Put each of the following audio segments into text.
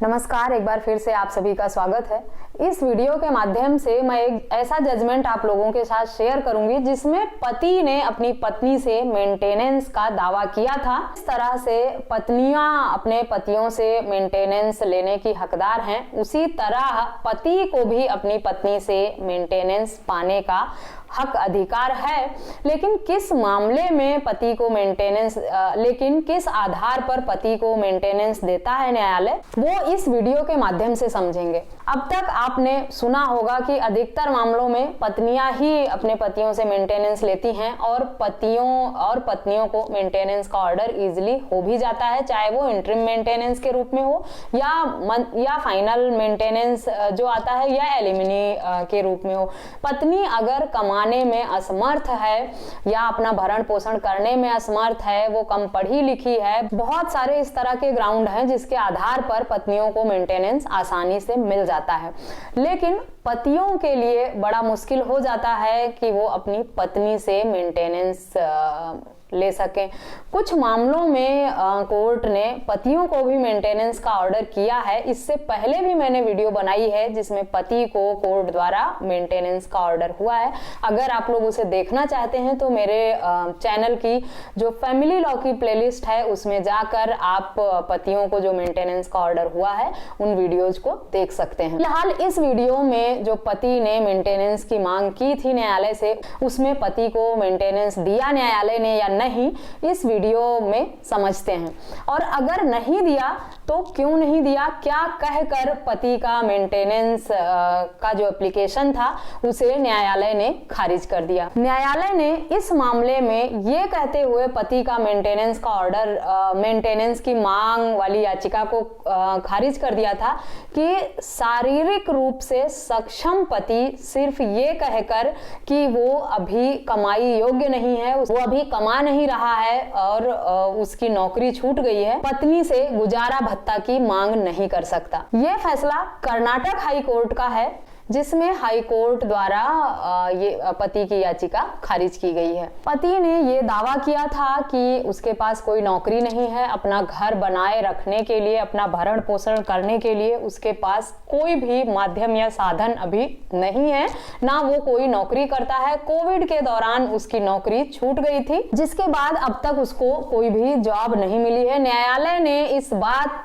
नमस्कार, एक बार फिर से आप सभी का स्वागत है। इस वीडियो के माध्यम से मैं एक ऐसा जजमेंट आप लोगों के साथ शेयर करूंगी जिसमें पति ने अपनी पत्नी से मेंटेनेंस का दावा किया था। इस तरह से पत्नियां अपने पतियों से मेंटेनेंस लेने की हकदार हैं, उसी तरह पति को भी अपनी पत्नी से मेंटेनेंस पाने का हक अधिकार है। लेकिन किस मामले में पति को मेंटेनेंस किस आधार पर पति को मेंटेनेंस देता है न्यायालय, वो इस वीडियो के माध्यम से समझेंगे। अब तक आपने सुना होगा कि अधिकतर मामलों में पत्नियां ही अपने पतियों से मेंटेनेंस लेती हैं और पत्नियों को मेंटेनेंस का ऑर्डर इजीली हो भी जाता है, चाहे वो इंटरिम मेंटेनेंस के रूप में हो या फाइनल मेंटेनेंस जो आता है या एलिमिनी के रूप में हो। पत्नी अगर कमाने में असमर्थ है या अपना भरण पोषण करने में असमर्थ है, वो कम पढ़ी लिखी है, बहुत सारे इस तरह के ग्राउंड हैं जिसके आधार पर पत्नियों को मेंटेनेंस आसानी से मिल जाता है। लेकिन पतियों के लिए बड़ा मुश्किल हो जाता है कि वो अपनी पत्नी से मेंटेनेंस ले सकें। कुछ मामलों में कोर्ट ने पतियों को भी मेंटेनेंस का ऑर्डर किया है। इससे पहले भी मैंने वीडियो बनाई है जिसमें पति को कोर्ट द्वारा मेंटेनेंस का ऑर्डर हुआ है। अगर आप लोग उसे देखना चाहते हैं तो मेरे चैनल की जो फैमिली लॉ की प्लेलिस्ट है उसमें जाकर आप पतियों को जो मेंटेनेंस का ऑर्डर हुआ है उन वीडियोज को देख सकते हैं। फिलहाल इस वीडियो में जो पति ने मेंटेनेंस की मांग की थी न्यायालय से, उसमें पति को मेंटेनेंस दिया न्यायालय ने या नहीं, इस वीडियो में समझते हैं। और अगर नहीं दिया तो क्यों नहीं दिया, क्या कहकर पति का मेंटेनेंस का जो एप्लीकेशन था उसे न्यायालय ने खारिज कर दिया। न्यायालय ने इस मामले में ये कहते हुए पति का मेंटेनेंस का ऑर्डर, मेंटेनेंस की मांग वाली याचिका को खारिज कर दिया था कि शारीरिक रूप से सक्षम पति सिर्फ ये कहकर कि वो अभी कमाई योग्य नहीं है, वो अभी कमा नहीं रहा है और उसकी नौकरी छूट गई है, पत्नी से गुजारा भत्ता की मांग नहीं कर सकता। यह फैसला कर्नाटक हाई कोर्ट का है जिसमें हाई कोर्ट द्वारा ये पति की याचिका खारिज की गई है। पति ने ये दावा किया था कि उसके पास कोई नौकरी नहीं है, अपना घर बनाए रखने के लिए, अपना भरण पोषण करने के लिए उसके पास कोई भी माध्यम या साधन अभी नहीं है, ना वो कोई नौकरी करता है। कोविड के दौरान उसकी नौकरी छूट गई थी, जिसके बाद अब तक उसको कोई भी जॉब नहीं मिली है। न्यायालय ने इस बात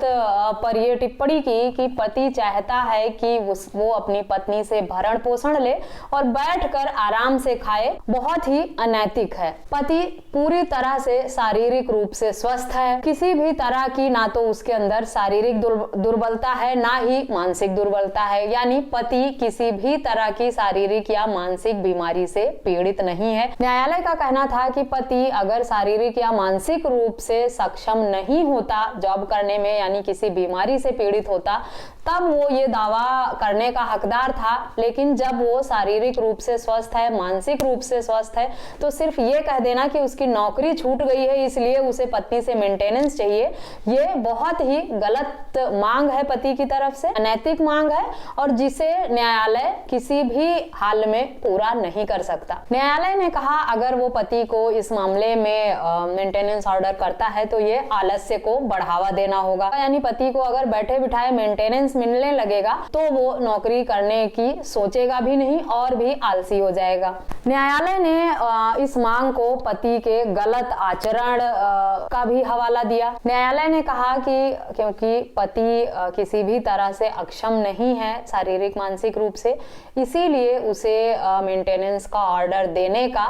पर यह टिप्पणी की कि पति चाहता है कि वो अपनी पत्नी से भरण पोषण ले और बैठकर आराम से खाए, बहुत ही अनैतिक है। पति पूरी तरह से शारीरिक रूप से स्वस्थ है, किसी भी तरह की ना तो उसके अंदर शारीरिक दुर्बलता है ना ही मानसिक दुर्बलता है, यानी पति किसी भी तरह की शारीरिक या मानसिक बीमारी से पीड़ित नहीं है। न्यायालय का कहना था कि पति अगर शारीरिक या मानसिक रूप से सक्षम नहीं होता जॉब करने में, यानी किसी बीमारी से पीड़ित होता, तब वो ये दावा करने का हकदार था। लेकिन जब वो शारीरिक रूप से स्वस्थ है, मानसिक रूप से स्वस्थ है, तो सिर्फ ये कह देना कि उसकी नौकरी छूट गई है इसलिए उसे पत्नी से मेंटेनेंस चाहिए, ये बहुत ही गलत मांग है पति की तरफ से, अनैतिक मांग है और जिसे न्यायालय किसी भी हाल में पूरा नहीं कर सकता। न्यायालय ने कहा अगर वो पति को इस मामले में मेंटेनेंस ऑर्डर करता है तो ये आलस्य को बढ़ावा देना होगा, यानी पति को अगर बैठे बिठाए मेंटेनेंस मिलने लगेगा तो वो नौकरी करने की सोचेगा भी नहीं और भी आलसी हो जाएगा। न्यायालय ने इस मांग को पति के गलत आचरण का भी हवाला दिया। न्यायालय ने कहा कि क्योंकि पति किसी भी तरह से अक्षम नहीं है शारीरिक मानसिक रूप से, इसीलिए उसे मेंटेनेंस का ऑर्डर देने का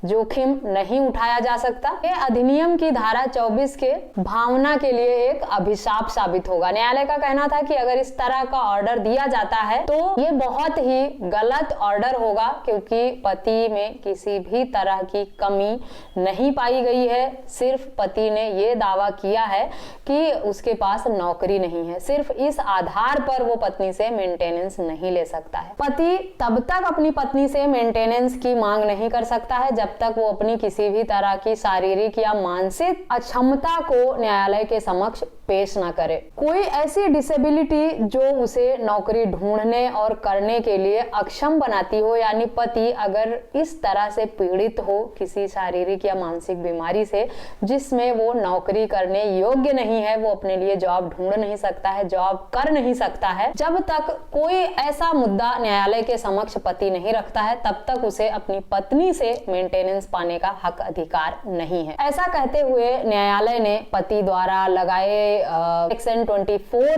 जोखिम नहीं उठाया जा सकता। ये अधिनियम की धारा 24 के भावना के लिए एक अभिशाप साबित होगा। न्यायालय का कहना था कि अगर इस तरह का ऑर्डर दिया जाता है तो ये बहुत ही गलत ऑर्डर होगा, क्योंकि पति में किसी भी तरह की कमी नहीं पाई गई है। सिर्फ पति ने ये दावा किया है कि उसके पास नौकरी नहीं है, सिर्फ इस आधार पर वो पत्नी से मेंटेनेंस नहीं ले सकता है। पति तब तक अपनी पत्नी से मेंटेनेंस की मांग नहीं कर सकता है जब तक वो अपनी किसी भी तरह की शारीरिक या मानसिक अक्षमता को न्यायालय के समक्ष पेश ना करे। कोई ऐसी डिसेबिलिटी जो उसे नौकरी ढूंढने और करने के लिए अक्षम बनाती हो, यानी पति अगर इस तरह से पीड़ित हो किसी शारीरिक या मानसिक बीमारी से जिसमें वो नौकरी करने योग्य नहीं है, वो अपने लिए जॉब ढूंढ नहीं सकता है, जॉब कर नहीं सकता है, जब तक कोई ऐसा मुद्दा न्यायालय के समक्ष पति नहीं रखता है तब तक उसे अपनी पत्नी से मेंटेनेंस पाने का हक अधिकार नहीं है। ऐसा कहते हुए न्यायालय ने पति द्वारा लगाए सेक्शन 24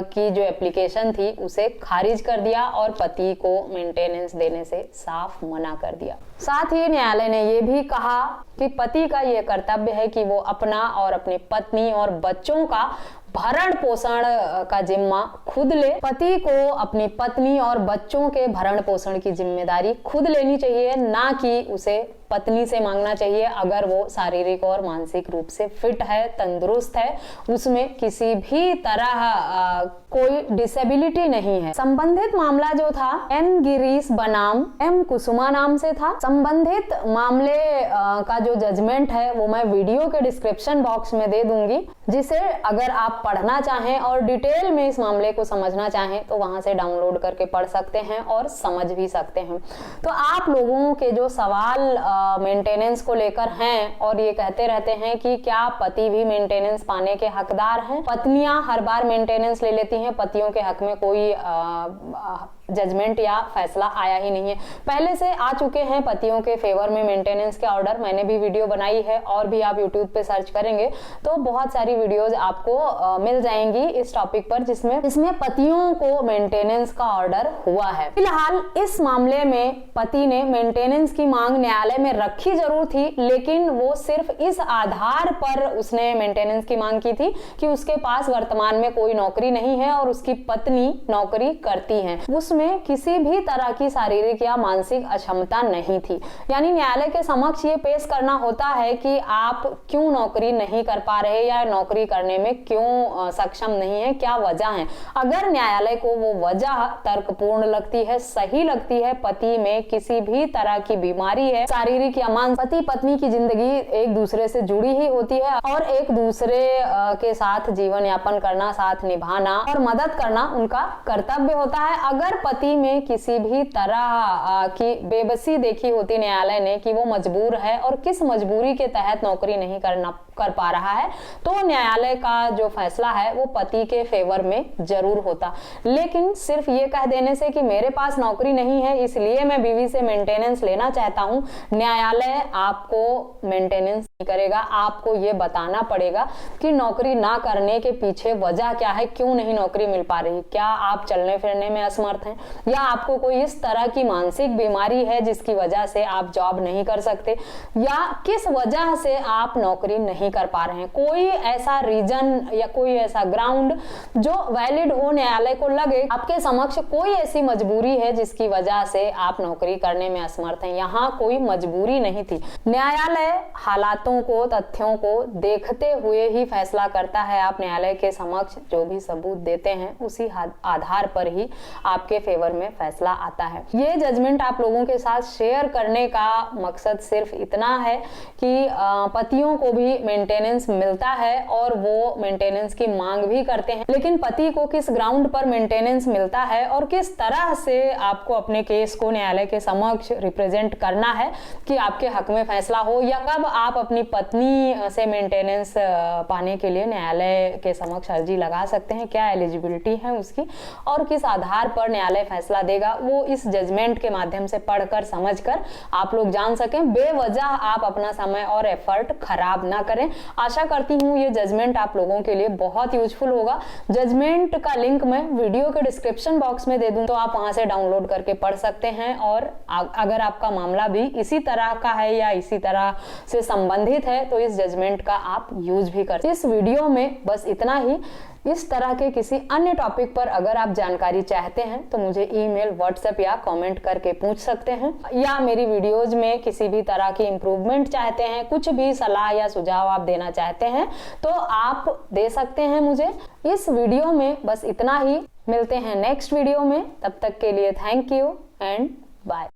की जो एप्लीकेशन थी उसे खारिज कर दिया और पति को मेंटेनेंस देने से साफ मना कर दिया। साथ ही न्यायालय ने यह भी कहा कि पति का यह कर्तव्य है कि वो अपना और अपनी पत्नी और बच्चों का भरण पोषण का जिम्मा खुद ले। पति को अपनी पत्नी और बच्चों के भरण पोषण की जिम्मेदारी खुद लेनी चाहिए, ना कि उसे पत्नी से मांगना चाहिए अगर वो शारीरिक और मानसिक रूप से फिट है, तंदुरुस्त है, उसमें किसी भी तरह कोई डिसेबिलिटी नहीं है। संबंधित मामला जो था एन गिरीश बनाम एम कुसुमा नाम से था। संबंधित मामले का जो जजमेंट है वो मैं वीडियो के डिस्क्रिप्शन बॉक्स में दे दूंगी, जिसे अगर आप पढ़ना चाहें और डिटेल में इस मामले को समझना चाहें तो वहां से डाउनलोड करके पढ़ सकते हैं और समझ भी सकते हैं। तो आप लोगों के जो सवाल मेंटेनेंस को लेकर हैं और ये कहते रहते हैं कि क्या पति भी मेंटेनेंस पाने के हकदार हैं, पत्नियां हर बार मेंटेनेंस ले लेती हैं, पतियों के हक में कोई जजमेंट या फैसला आया ही नहीं है। पहले से आ चुके हैं पतियों के फेवर में मेंटेनेंस के ऑर्डर, मैंने भी वीडियो बनाई है और भी आप यूट्यूब पे सर्च करेंगे तो बहुत सारी वीडियोज आपको मिल जाएंगी इस टॉपिक पर जिसमें पतियों को मेंटेनेंस का ऑर्डर हुआ है। फिलहाल इस मामले में पति ने मेंटेनेंस की मांग न्यायालय में रखी जरूर थी, लेकिन वो सिर्फ इस आधार पर उसने मेंटेनेंस की मांग की थी कि उसके पास वर्तमान में कोई नौकरी नहीं है और उसकी पत्नी नौकरी करती है, उसमें किसी भी तरह की शारीरिक या मानसिक अक्षमता नहीं थी। यानी न्यायालय के समक्ष ये पेश करना होता है कि आप क्यों नौकरी नहीं कर पा रहे या नौकरी करने में क्यों सक्षम नहीं है, क्या वजह है। अगर न्यायालय को वो वजह तर्कपूर्ण लगती है, सही लगती है, पति में किसी भी तरह की बीमारी है, शारीरिक या मानसिक, पति पत्नी की जिंदगी एक दूसरे से जुड़ी ही होती है और एक दूसरे के साथ जीवन यापन करना, साथ निभाना और मदद करना उनका कर्तव्य होता है। अगर पति में किसी भी तरह की बेबसी देखी होती न्यायालय ने कि वो मजबूर है और किस मजबूरी के तहत नौकरी नहीं कर पा रहा है, तो न्यायालय का जो फैसला है वो पति के फेवर में जरूर होता। लेकिन सिर्फ ये कह देने से कि मेरे पास नौकरी नहीं है इसलिए मैं बीवी से मेंटेनेंस लेना चाहता हूं, न्यायालय आपको मेंटेनेंस नहीं करेगा। आपको ये बताना पड़ेगा कि नौकरी ना करने के पीछे वजह क्या है, क्यों नहीं नौकरी मिल पा रही। क्या आप चलने फिरने में असमर्थ हैं या आपको कोई इस तरह की मानसिक बीमारी है जिसकी वजह से आप जॉब नहीं कर सकते, या किस वजह से आप नौकरी नहीं कर पा रहे हैं। कोई ऐसा रीजन या कोई ऐसा ग्राउंड जो वैलिड हो, न्यायालय को लगे आपके समक्ष कोई ऐसी मजबूरी है जिसकी वजह से आप नौकरी करने में असमर्थ हैं। यहाँ कोई मजबूरी नहीं थी। न्यायालय हालातों को, तथ्यों को देखते हुए ही फैसला करता है। आप न्यायालय के समक्ष जो भी सबूत देते हैं उसी आधार पर ही आपके फेवर में फैसला आता है। ये जजमेंट आप लोगों के साथ शेयर करने का मकसद सिर्फ इतना है कि पतियों को भी मेंटेनेंस मिलता है और वो मेंटेनेंस की मांग भी करते हैं, लेकिन पति को किस ग्राउंड पर मेंटेनेंस मिलता है और किस तरह से आपको अपने केस को न्यायालय के समक्ष रिप्रेजेंट करना है कि आपके हक में फैसला हो, या कब आप अपनी पत्नी से मेंटेनेंस पाने के लिए न्यायालय के समक्ष अर्जी लगा सकते हैं, क्या एलिजिबिलिटी है उसकी और किस आधार पर न्यायालय फैसला देगा, वो इस जजमेंट के माध्यम से पढ़कर समझकर आप लोग जान सकें। बेवजह आप अपना समय और एफर्ट खराब ना करें। आशा करती हूँ ये जजमेंट आप लोगों के लिए बहुत यूजफुल होगा। जजमेंट का लिंक मैं वीडियो के डिस्क्रिप्शन बॉक्स में दे दूं तो आप वहां से डाउनलोड करके पढ़ सकते हैं, और अगर आपका मामला भी इसी तरह का है या इसी तरह से संबंधित है तो इस जजमेंट का आप यूज भी कर। इस वीडियो में बस इतना ही। इस तरह के किसी अन्य टॉपिक पर अगर आप जानकारी चाहते हैं तो मुझे ईमेल, व्हाट्सएप या कमेंट करके पूछ सकते हैं, या मेरी वीडियोज में किसी भी तरह की इंप्रूवमेंट चाहते हैं, कुछ भी सलाह या सुझाव आप देना चाहते हैं तो आप दे सकते हैं मुझे। इस वीडियो में बस इतना ही। मिलते हैं नेक्स्ट वीडियो में, तब तक के लिए थैंक यू एंड बाय।